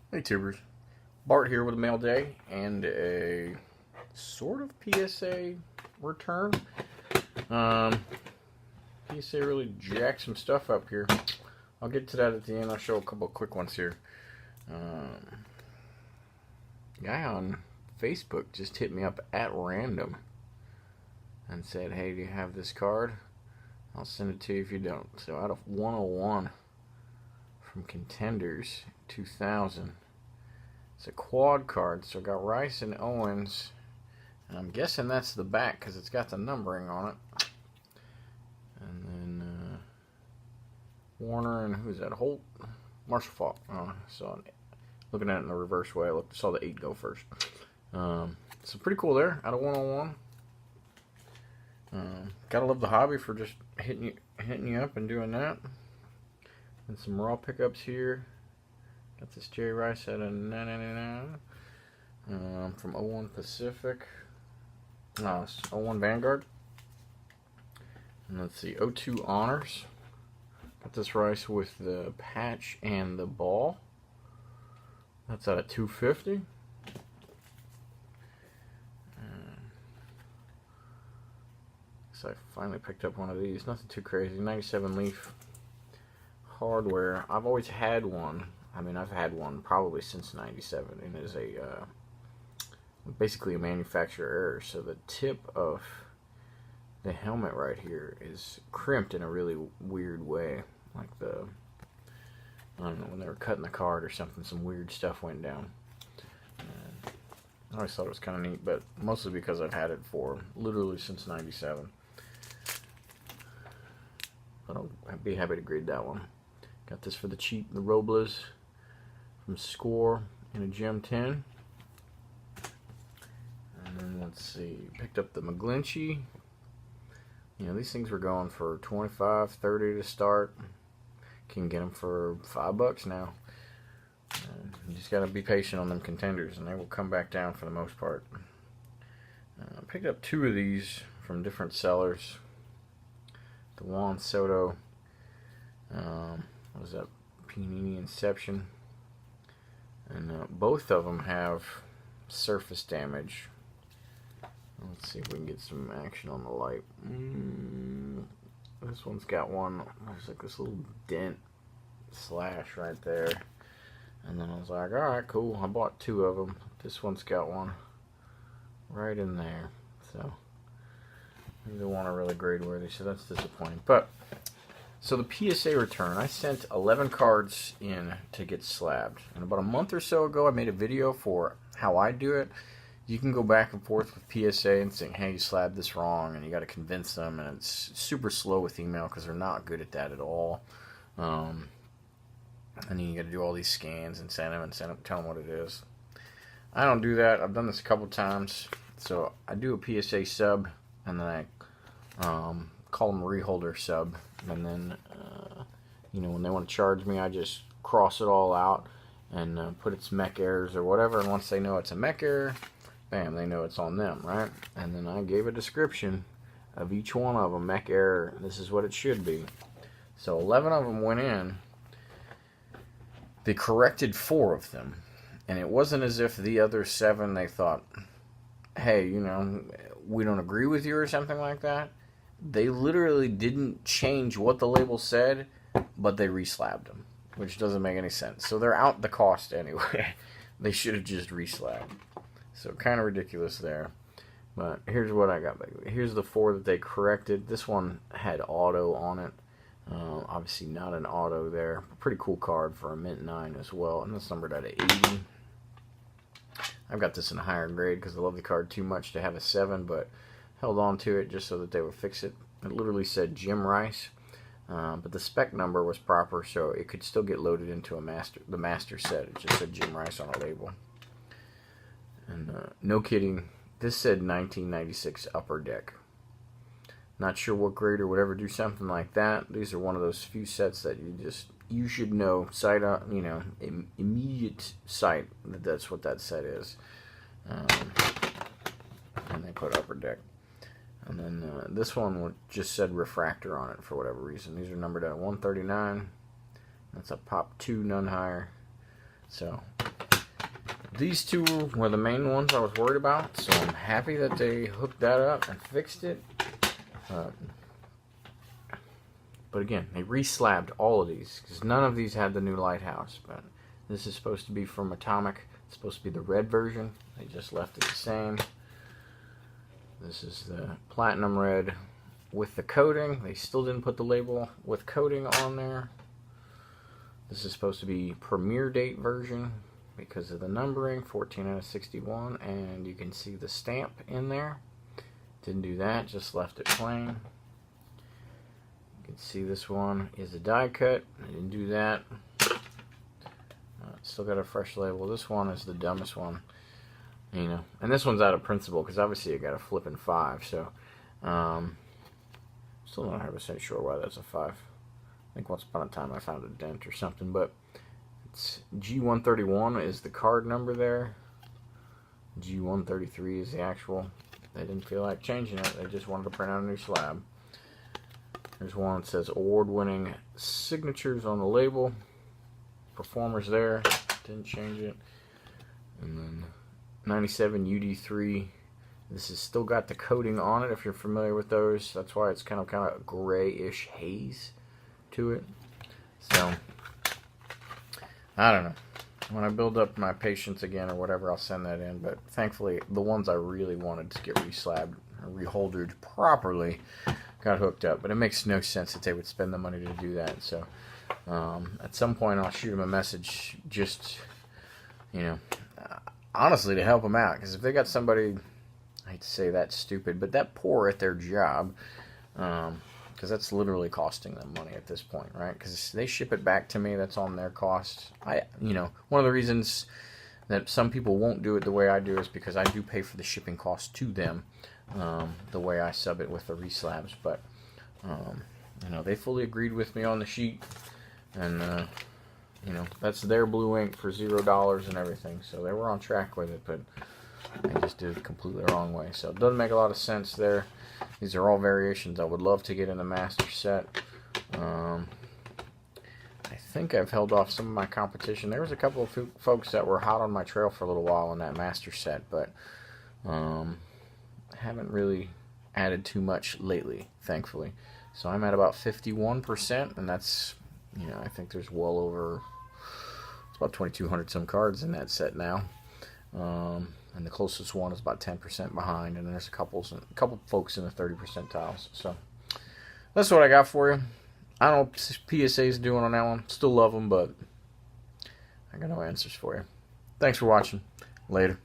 Hey tubers, Bart here with a mail day and a sort of PSA return. PSA really jacked some stuff up here. I'll get to that at the end. I'll show a couple of quick ones here. Guy on Facebook just hit me up at random and said, hey, do you have this card? I'll send it to you if you don't. So out of 101 from Contenders 2000, it's a quad card. So I got Rice and Owens, and I'm guessing that's the back because it's got the numbering on it. And then Warner and who's that? Holt, Marshall Falk. So looking at it in the reverse way, I saw the 8 go first. So pretty cool there. Out of 101. Gotta love the hobby for just hitting you up and doing that. And some raw pickups here. Got this Jerry Rice at a 9.99 from 01 Pacific. No, it's 01 Vanguard. And let's see, 02 Honors. Got this Rice with the patch and the ball. That's at a 250. So I finally picked up one of these. Nothing too crazy. 97 Leaf hardware. I've always had one. I mean, I've had one probably since 97, and it is basically a manufacturer error. So the tip of the helmet right here is crimped in a really weird way. Like I don't know, when they were cutting the card or something, some weird stuff went down. I always thought it was kind of neat, but mostly because I've had it for literally since 97. But I'll be happy to grade that one. Got this for the cheap, the Robles from Score in a Gem 10. And then let's see, picked up the McGlinchey. You know, these things were going for 25, 30 to start. Can get them for $5 now. You just gotta be patient on them Contenders, and they will come back down for the most part. I picked up 2 of these from different sellers. The Juan Soto, what was that? Panini Inception, and both of them have surface damage. Let's see if we can get some action on the light. This one's got one. There's like this little dent slash right there. And then I was like, alright, cool. I bought 2 of them. This one's got one right in there. So, neither one are really grade worthy, so that's disappointing. But, so the PSA return, I sent 11 cards in to get slabbed. And about a month or so ago, I made a video for how I do it. You can go back and forth with PSA and say, hey, you slabbed this wrong, and you got to convince them. And it's super slow with email because they're not good at that at all. And then you got to do all these scans and send them, tell them what it is. I don't do that. I've done this a couple times. So I do a PSA sub, and then I call them a reholder sub. And then, you know, when they want to charge me, I just cross it all out and put its mech errors or whatever. And once they know it's a mech error, bam, they know it's on them, right? And then I gave a description of each one of them, mech error. This is what it should be. So 11 of them went in. They corrected 4 of them, and it wasn't as if the other 7, they thought, hey, you know, we don't agree with you or something like that. They literally didn't change what the label said, but they reslabbed them, which doesn't make any sense. So they're out the cost anyway. They should have just reslabbed. So kind of ridiculous there. But here's what I got. Here's the 4 that they corrected. This one had auto on it. Obviously not an auto there. Pretty cool card for a mint 9 as well. And that's numbered at 80. I've got this in a higher grade because I love the card too much to have a 7, but held on to it just so that they would fix it. It literally said Jim Rice, but the spec number was proper, so it could still get loaded into the master set. It just said Jim Rice on a label. And no kidding, this said 1996 Upper Deck. Not sure what grade or whatever do something like that. These are one of those few sets that you should know sight on, you know, immediate sight that that's what that set is. And they put Upper Deck. And then this one just said Refractor on it for whatever reason. These are numbered at 139. That's a pop 2, none higher. So these two were the main ones I was worried about, so I'm happy that they hooked that up and fixed it. But again, they re-slabbed all of these because none of these had the new lighthouse. But this is supposed to be from Atomic. It's supposed to be the red version. They just left it the same. This is the platinum red with the coating. They still didn't put the label with coating on there. This is supposed to be premiere date version because of the numbering, 14 out of 61, and you can see the stamp in there. Didn't do that, just left it plain. You can see this one is a die cut. I didn't do that. Still got a fresh label. This one is the dumbest one, you know. And this one's out of principle because obviously I got a flipping 5. So, still not 100% sure why that's a 5. I think once upon a time I found a dent or something, but it's G131 is the card number there. G133 is the actual. They didn't feel like changing it. They just wanted to print out a new slab. There's one that says award-winning signatures on the label. Performers there. Didn't change it. And then 97 UD3. This has still got the coating on it if you're familiar with those. That's why it's kind of a grayish haze to it. So, I don't know. When I build up my patience again or whatever, I'll send that in. But thankfully, the ones I really wanted to get re-slabbed or reholdered properly got hooked up. But it makes no sense that they would spend the money to do that. So at some point, I'll shoot them a message just, you know, honestly to help them out. Because if they got somebody, I hate to say that stupid, but that poor at their job, because that's literally costing them money at this point, right? Because they ship it back to me, that's on their cost. You know, one of the reasons that some people won't do it the way I do is because I do pay for the shipping cost to them, the way I sub it with the reslabs. But you know, they fully agreed with me on the sheet, and you know, that's their blue ink for $0 and everything. So they were on track with it, but they just did it completely the wrong way. So it doesn't make a lot of sense there. These are all variations I would love to get in the master set. I think I've held off some of my competition. There was a couple of folks that were hot on my trail for a little while in that master set, but haven't really added too much lately, thankfully. So I'm at about 51%, and that's, you know, I think there's well over, it's about 2,200 some cards in that set now. And the closest one is about 10% behind, and there's a couple folks in the 30 percentiles. So that's what I got for you. I don't know what PSA's doing on that one. Still love them, but I got no answers for you. Thanks for watching. Later.